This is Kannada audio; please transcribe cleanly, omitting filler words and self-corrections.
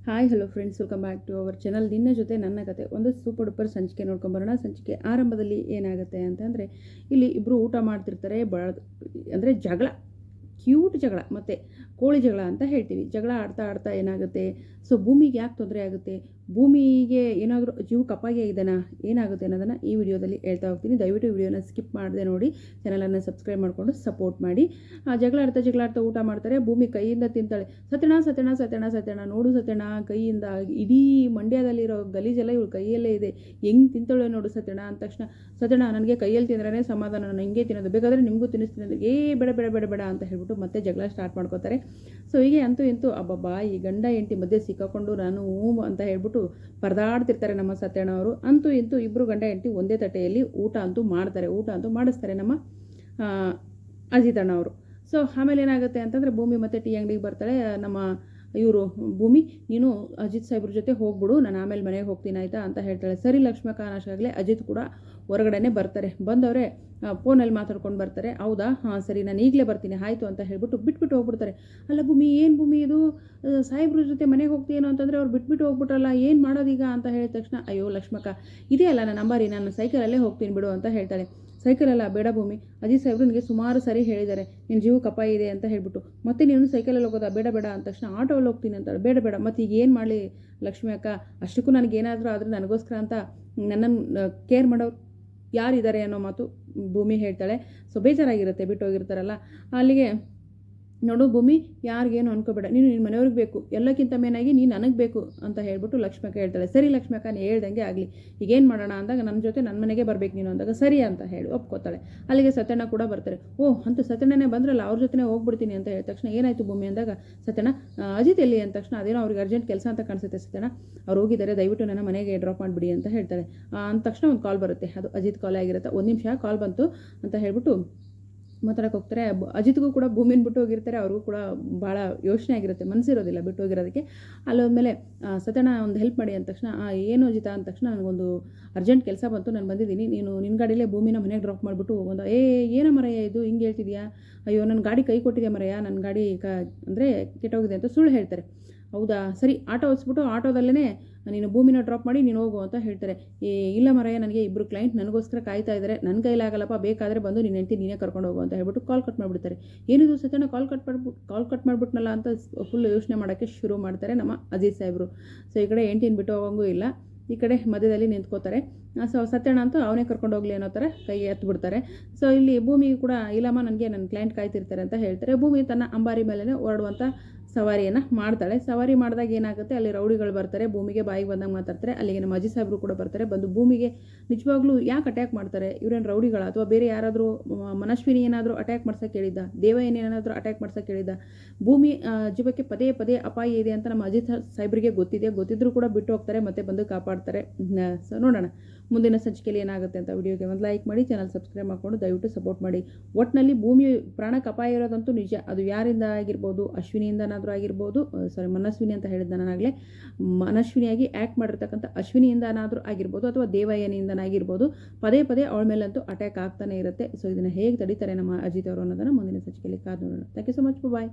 Hi hello friends, welcome back to our channel. ನಿನ್ನ ಜೊತೆ ನನ್ನ ಕತೆ ಒಂದು ಸೂಪರ್ ಡೂಪರ್ ಸಂಚಿಕೆ ನೋಡ್ಕೊಂಬರೋಣ. ಸಂಚಿಕೆ ಆರಂಭದಲ್ಲಿ ಏನಾಗುತ್ತೆ ಅಂತಂದರೆ, ಇಲ್ಲಿ ಇಬ್ಬರು ಊಟ ಮಾಡ್ತಿರ್ತಾರೆ. ಅಂದರೆ ಜಗಳ, ಕ್ಯೂಟ್ ಜಗಳ ಮತ್ತು ಕೋಳಿ ಜಗಳ ಅಂತ ಹೇಳ್ತೀವಿ. ಜಗಳ ಆಡ್ತಾ ಆಡ್ತಾ ಏನಾಗುತ್ತೆ, ಸೊ ಭೂಮಿಗೆ ಯಾಕೆ ತೊಂದರೆ ಆಗುತ್ತೆ, ಭೂಮಿಗೆ ಏನಾದರೂ ಜೀವಕ್ಕೆ ಅಪಾಯ ಇದೆನಾ, ಏನಾಗುತ್ತೆ ಅನ್ನೋದನ್ನು ಈ ವಿಡಿಯೋದಲ್ಲಿ ಹೇಳ್ತಾ ಹೋಗ್ತೀನಿ. ದಯವಿಟ್ಟು ವಿಡಿಯೋನ ಸ್ಕಿಪ್ ಮಾಡದೆ ನೋಡಿ, ಚಾನಲನ್ನು ಸಬ್ಸ್ಕ್ರೈಬ್ ಮಾಡಿಕೊಂಡು ಸಪೋರ್ಟ್ ಮಾಡಿ. ಜಗಳ ಆಡ್ತಾ ಊಟ ಮಾಡ್ತಾರೆ. ಭೂಮಿ ಕೈಯಿಂದ ತಿಂತಾಳೆ. ಸತ್ಯಣ ನೋಡು ಸತ್ಯಣ, ಕೈಯಿಂದ ಇಡೀ ಮಂಡ್ಯದಲ್ಲಿರೋ ಗಲೀಜೆಲ್ಲ ಇವಳು ಕೈಯಲ್ಲೇ ಇದೆ, ಹೆಂಗೆ ತಿಂತಾಳೆ ನೋಡು ಸತ್ಯಣ ಅಂದ ತಕ್ಷಣ, ಸತ್ಯಣ ನನಗೆ ಕೈಯಲ್ಲಿ ತಿಂದ್ರೇ ಸಮಾಧಾನ, ನಾನು ಹಿಂಗೆ ತಿನ್ನೋದು, ಬೇಕಾದರೆ ನಿಮಗೂ ತಿನ್ನಿಸ್ತೀನಿ ಅಂದರೆ ಬೇಡ ಅಂತ ಹೇಳ್ಬಿಟ್ಟು ಮತ್ತೆ ಜಗಳ ಸ್ಟಾರ್ಟ್ ಮಾಡ್ಕೋತಾರೆ. ಸೊ ಹೀಗೆ ಅಂತೂ ಇಂತೂ ಅಬ್ಬಬ್ಬಾ ಈ ಗಂಡ ಹೆಂಡತಿ ಮಧ್ಯೆ ಸಿಕ್ಕಾಕೊಂಡು ನಾನು ಅಂತ ಹೇಳ್ಬಿಟ್ಟು ಪರದಾಡ್ತಿರ್ತಾರೆ ನಮ್ಮ ಸತ್ಯಣ್ಣ ಅವರು. ಅಂತೂ ಇಂತೂ ಇಬ್ಬರು ಗಂಡ ಹೆಂಡತಿ ಒಂದೇ ತಟ್ಟೆಯಲ್ಲಿ ಊಟ ಅಂತೂ ಮಾಡಿಸ್ತಾರೆ ನಮ್ಮ ಅಜಿತಣ್ಣ ಅವರು. ಸೊ ಆಮೇಲೆ ಏನಾಗುತ್ತೆ ಅಂತಂದರೆ, ಭೂಮಿ ಮತ್ತು ಟೀ ಅಂಗಡಿಗೆ ಬರ್ತಾಳೆ. ನಮ್ಮ ಇವರು ಭೂಮಿ, ನೀನು ಅಜಿತ್ ಸಾಹೇಬ್ರ ಜೊತೆ ಹೋಗ್ಬಿಡು, ನಾನು ಆಮೇಲೆ ಮನೆಗೆ ಹೋಗ್ತೀನಿ ಆಯಿತಾ ಅಂತ ಹೇಳ್ತಾಳೆ. ಸರಿ ಲಕ್ಷ್ಮಕ್ಕ ಅನ್ನೋಷ್ಟಾಗಲೇ ಅಜಿತ್ ಕೂಡ ಹೊರಗಡೆನೇ ಬರ್ತಾರೆ. ಬಂದವರೇ ಫೋನಲ್ಲಿ ಮಾತಾಡ್ಕೊಂಡು ಬರ್ತಾರೆ. ಹೌದಾ, ಹಾಂ ಸರಿ, ನಾನು ಈಗಲೇ ಬರ್ತೀನಿ ಆಯಿತು ಅಂತ ಹೇಳ್ಬಿಟ್ಟು ಬಿಟ್ಬಿಟ್ಟು ಹೋಗ್ಬಿಡ್ತಾರೆ. ಅಲ್ಲ ಭೂಮಿ, ಏನು ಭೂಮಿ ಇದು, ಸಾಹೇಬ್ರ ಜೊತೆ ಮನೆಗೆ ಹೋಗ್ತೀನೋ ಅಂತಂದರೆ ಅವ್ರು ಬಿಟ್ಬಿಟ್ಟು ಹೋಗ್ಬಿಟ್ರಲ್ಲ, ಏನು ಮಾಡೋದೀಗ ಅಂತ ಹೇಳಿದ ತಕ್ಷಣ, ಅಯ್ಯೋ ಲಕ್ಷ್ಮಕ್ಕ, ಇದೇ ಅಲ್ಲ ನನ್ನ ನಂಬರಿ, ನಾನು ಸೈಕಲಲ್ಲೇ ಹೋಗ್ತೀನಿ ಬಿಡು ಅಂತ ಹೇಳ್ತಾಳೆ. ಸೈಕಲಲ್ಲ, ಬೇಡ ಭೂಮಿ, ಅಜಿತ್ ಸಾಹೇಬ್ರು ನನಗೆ ಸುಮಾರು ಸರಿ ಹೇಳಿದ್ದಾರೆ ನಿನ್ನ ಜೀವಕ್ಕೆ ಅಪಾಯ ಇದೆ ಅಂತ ಹೇಳ್ಬಿಟ್ಟು, ಮತ್ತೆ ನೀನು ಸೈಕಲಲ್ಲಿ ಹೋಗೋದಾ, ಬೇಡ ಅಂದ ತಕ್ಷಣ ಆಟೋಲ್ಲಿ ಹೋಗ್ತೀನಿ ಅಂತಾಳೆ. ಬೇಡ ಮತ್ತು ಈಗ ಏನು ಮಾಡಲಿ ಲಕ್ಷ್ಮಿ ಅಕ್ಕ, ಅಷ್ಟಕ್ಕೂ ನನಗೇನಾದರೂ ಆದರೆ ನನಗೋಸ್ಕರ ಅಂತ ನನ್ನನ್ನು ಕೇರ್ ಮಾಡೋರು ಯಾರಿದ್ದಾರೆ ಅನ್ನೋ ಮಾತು ಭೂಮಿ ಹೇಳ್ತಾಳೆ. ಸೊ ಬೇಜಾರಾಗಿರುತ್ತೆ, ಬಿಟ್ಟೋಗಿರ್ತಾರಲ್ಲ. ಅಲ್ಲಿಗೆ ನೋಡು ಭೂಮಿ, ಯಾರಿಗೇನು ಅನ್ಕೋಬೇಡ, ನೀನು ನಿನ್ನ ಮನೆಯವ್ರಿಗೆ ಬೇಕು, ಎಲ್ಲಕ್ಕಿಂತ ಮೇನಾಗಿ ನೀನು ನನಗೆ ಬೇಕು ಅಂತ ಹೇಳ್ಬಿಟ್ಟು ಲಕ್ಷ್ಮಕ್ಕ ಹೇಳ್ತಾಳೆ. ಸರಿ ಲಕ್ಷ್ಮಕ್ಕ, ನೀನು ಹೇಳ್ದಂಗೆ ಆಗಲಿ, ಈಗೇನು ಮಾಡೋಣ ಅಂದಾಗ ನನ್ನ ಜೊತೆ ನನ್ನ ಮನೆಗೆ ಬರಬೇಕು ನೀನು ಅಂದಾಗ ಸರಿ ಅಂತ ಹೇಳಿ ಒಪ್ಕೋತಾಳೆ. ಅಲ್ಲಿಗೆ ಸತ್ಯಣ್ಣ ಕೂಡ ಬರ್ತಾರೆ. ಅಂತೂ ಸತ್ಯಣ್ಣನೇ ಬಂದ್ರಲ್ಲ, ಅವ್ರ ಜೊತೆ ಹೋಗ್ಬಿಡ್ತೀನಿ ಅಂತ ಹೇಳಿದ ತಕ್ಷಣ, ಏನಾಯಿತು ಭೂಮಿ ಅಂದಾಗ, ಸತ್ಯಣ್ಣ ಅಜಿತ್ ಎಲ್ಲಿ ಅಂದ ತಕ್ಷಣ, ಅದೇನೋ ಅವ್ರಿಗೆ ಅರ್ಜೆಂಟ್ ಕೆಲಸ ಅಂತ ಕಾಣಿಸುತ್ತೆ ಸತ್ಯಣ್ಣ, ಅವ್ರು ಹೋಗಿದ್ದಾರೆ, ದಯವಿಟ್ಟು ನನ್ನ ಮನೆಗೆ ಡ್ರಾಪ್ ಮಾಡಿಬಿಡಿ ಅಂತ ಹೇಳ್ತಾಳೆ. ಅಂದ ತಕ್ಷಣ ಒಂದು ಕಾಲ್ ಬರುತ್ತೆ, ಅದು ಅಜಿತ್ ಕಾಲೇ ಆಗಿರುತ್ತೆ. 1 ನಿಮಿಷ ಕಾಲ್ ಬಂತು ಅಂತ ಹೇಳ್ಬಿಟ್ಟು ಮಾತಾಡಕ್ಕೆ ಹೋಗ್ತಾರೆ. ಅಜಿತ್ಗೂ ಕೂಡ ಭೂಮಿನ ಬಿಟ್ಟು ಹೋಗಿರ್ತಾರೆ. ಅವ್ರಿಗೂ ಕೂಡ ಭಾಳ ಯೋಚನೆ ಆಗಿರುತ್ತೆ, ಮನಸ್ಸಿರೋದಿಲ್ಲ ಬಿಟ್ಟು ಹೋಗಿರೋದಕ್ಕೆ. ಅಲ್ಲೋದ್ಮೇಲೆ ಸತ್ಯಣ್ಣ ಒಂದು ಹೆಲ್ಪ್ ಮಾಡಿ ಅಂದ ತಕ್ಷಣ, ಏನು ಅಜಿತ ಅಂದ ತಕ್ಷಣ, ನನಗೊಂದು ಅರ್ಜೆಂಟ್ ಕೆಲಸ ಬಂತು, ನಾನು ಬಂದಿದ್ದೀನಿ, ನೀನು ನಿನ್ನ ಗಾಡಿಯಲ್ಲೇ ಭೂಮಿನ ಮನೆಗೆ ಡ್ರಾಪ್ ಮಾಡಿಬಿಟ್ಟು ಹೋಗೋದು. ಏನೋ ಮರೆಯ ಇದು ಹಿಂಗೆ ಹೇಳ್ತಿದ್ಯಾ, ಅಯ್ಯೋ ನನ್ನ ಗಾಡಿ ಕೈ ಕೊಟ್ಟಿದ್ಯಾ ಮರೆಯ, ನನ್ನ ಗಾಡಿ ಅಂದರೆ ಕೆಟ್ಟೋಗಿದೆ ಅಂತ ಸುಳ್ಳು ಹೇಳ್ತಾರೆ. ಹೌದಾ ಸರಿ, ಆಟೋ ಓಡಿಸ್ಬಿಟ್ಟು ಆಟೋದಲ್ಲೇ ನೀನು ಭೂಮಿನ ಡ್ರಾಪ್ ಮಾಡಿ ನೀನು ಹೋಗು ಅಂತ ಹೇಳ್ತಾರೆ. ಇಲ್ಲ ಮರೆಯ, ನನಗೆ ಇಬ್ಬರು ಕ್ಲೈಂಟ್ ನನಗೋಸ್ಕರ ಕಾಯ್ತಾ ಇದ್ದಾರೆ, ನನ್ನ ಕೈಲಾಗಲ್ಲಪ್ಪ, ಬೇಕಾದರೆ ಬಂದು ನಿನ್ನ ಹೆಂಡತಿ ನೀನೇ ಕರ್ಕೊಂಡು ಹೋಗು ಅಂತ ಹೇಳ್ಬಿಟ್ಟು ಕಾಲ್ ಕಟ್ ಮಾಡಿಬಿಡ್ತಾರೆ. ಏನಿದು ಸತ್ಯಣ್ಣ ಕಾಲ್ ಕಟ್ ಮಾಡಿಬಿಟ್ನಲ್ಲ ಅಂತ ಫುಲ್ ಯೋಚನೆ ಮಾಡೋಕ್ಕೆ ಶುರು ಮಾಡ್ತಾರೆ ನಮ್ಮ ಅಜಿತ್ ಸಾಹೇಬರು. ಸೊ ಈ ಕಡೆ ಹೆಂಡತಿನ ಬಿಟ್ಟು ಹೋಗೋಂಗೂ ಇಲ್ಲ, ಈ ಕಡೆ ಮಧ್ಯದಲ್ಲಿ ನಿಂತ್ಕೋತಾರೆ. ಸೊ ಸತ್ಯಣ್ಣ ಅಂತೂ ಅವನೇ ಕರ್ಕೊಂಡು ಹೋಗಲಿ ಅನ್ನೋ ಥರ ಕೈ ಎತ್ತಿಬಿಡ್ತಾರೆ. ಸೊ ಇಲ್ಲಿ ಭೂಮಿ ಕೂಡ, ಇಲ್ಲಮ್ಮ ನನಗೆ ನನ್ನ ಕ್ಲೈಂಟ್ ಕಾಯ್ತಿರ್ತಾರೆ ಅಂತ ಹೇಳ್ತಾರೆ. ಭೂಮಿ ತನ್ನ ಅಂಬಾರಿ ಮೇಲೆ ಹೊರಡುವಂಥ ಸವಾರಿಯನ್ನು ಮಾಡ್ತಾಳೆ. ಸವಾರಿ ಮಾಡಿದಾಗ ಏನಾಗುತ್ತೆ, ಅಲ್ಲಿ ರೌಡಿಗಳು ಬರ್ತಾರೆ, ಭೂಮಿಗೆ ಬಾಯಿಗೆ ಬಂದಾಗ ಮಾತಾಡ್ತಾರೆ. ಅಲ್ಲಿಗೆ ನಮ್ಮ ಅಜಿತ್ ಸಾಹೇಬರು ಕೂಡ ಬರ್ತಾರೆ. ಬಂದು ಭೂಮಿಗೆ ನಿಜವಾಗ್ಲೂ ಯಾಕೆ ಅಟ್ಯಾಕ್ ಮಾಡ್ತಾರೆ, ಇವರೇನು ರೌಡಿಗಳ ಅಥವಾ ಬೇರೆ ಯಾರಾದರೂ ಮನಸ್ವಿನಿ ಏನಾದರೂ ಅಟ್ಯಾಕ್ ಮಾಡ್ಸೋಕೆ ಹೇಳಿದ್ದ, ದೇವ ಏನೇನಾದರೂ ಅಟ್ಯಾಕ್ ಮಾಡ್ಸೋಕೆ ಹೇಳಿದ್ದ, ಭೂಮಿ ಜೀವಕ್ಕೆ ಪದೇ ಅಪಾಯ ಇದೆ ಅಂತ ನಮ್ಮ ಅಜಿತ್ ಸಾಹೇಬರಿಗೆ ಗೊತ್ತಿದ್ರೂ ಕೂಡ ಬಿಟ್ಟು ಹೋಗ್ತಾರೆ, ಮತ್ತೆ ಬಂದು ಕಾಪಾಡ್ತಾರೆ. ಸೊ ನೋಡೋಣ ಮುಂದಿನ ಸಂಚಿಕೆಯಲ್ಲಿ ಏನಾಗುತ್ತೆ ಅಂತ. ವಿಡಿಯೋಗೆ ಒಂದು ಲೈಕ್ ಮಾಡಿ, ಚಾನಲ್ ಸಬ್ಸ್ಕ್ರೈಬ್ ಮಾಡಿಕೊಂಡು ದಯವಿಟ್ಟು ಸಪೋರ್ಟ್ ಮಾಡಿ. ಒಟ್ಟಿನಲ್ಲಿ ಭೂಮಿ ಪ್ರಾಣಕ್ಕೆ ಅಪಾಯ ಇರೋದಂತೂ ನಿಜ. ಅದು ಯಾರಿಂದ ಆಗಿರ್ಬೋದು, ಅಶ್ವಿನಿಯಿಂದನಾದರೂ ಆಗಿರ್ಬೋದು, ಮನಸ್ವಿನಿ ಅಂತ ಹೇಳಿದ್ದ ನಾನಾಗಲೇ, ಮನಸ್ವಿನಿಯಾಗಿ ಆ್ಯಕ್ಟ್ ಮಾಡಿರ್ತಕ್ಕಂಥ ಅಶ್ವಿನಿಯಿಂದನಾದರೂ ಆಗಿರ್ಬೋದು, ಅಥವಾ ದೇವಯ್ಯನಿಂದನಾಗಿರ್ಬೋದು, ಪದೇ ಅವಳ ಮೇಲಂತೂ ಅಟ್ಯಾಕ್ ಆಗ್ತಾನೆ ಇರುತ್ತೆ. ಸೊ ಇದನ್ನು ಹೇಗೆ ತಡೀತಾರೆ ನಮ್ಮ ಅಜಿತ್ ಅವರು ಅನ್ನೋದನ್ನು ಮುಂದಿನ ಸಂಚಿಕೆಯಲ್ಲಿ ಕಾದು ನೋಡೋಣ. Thank you so much, bye.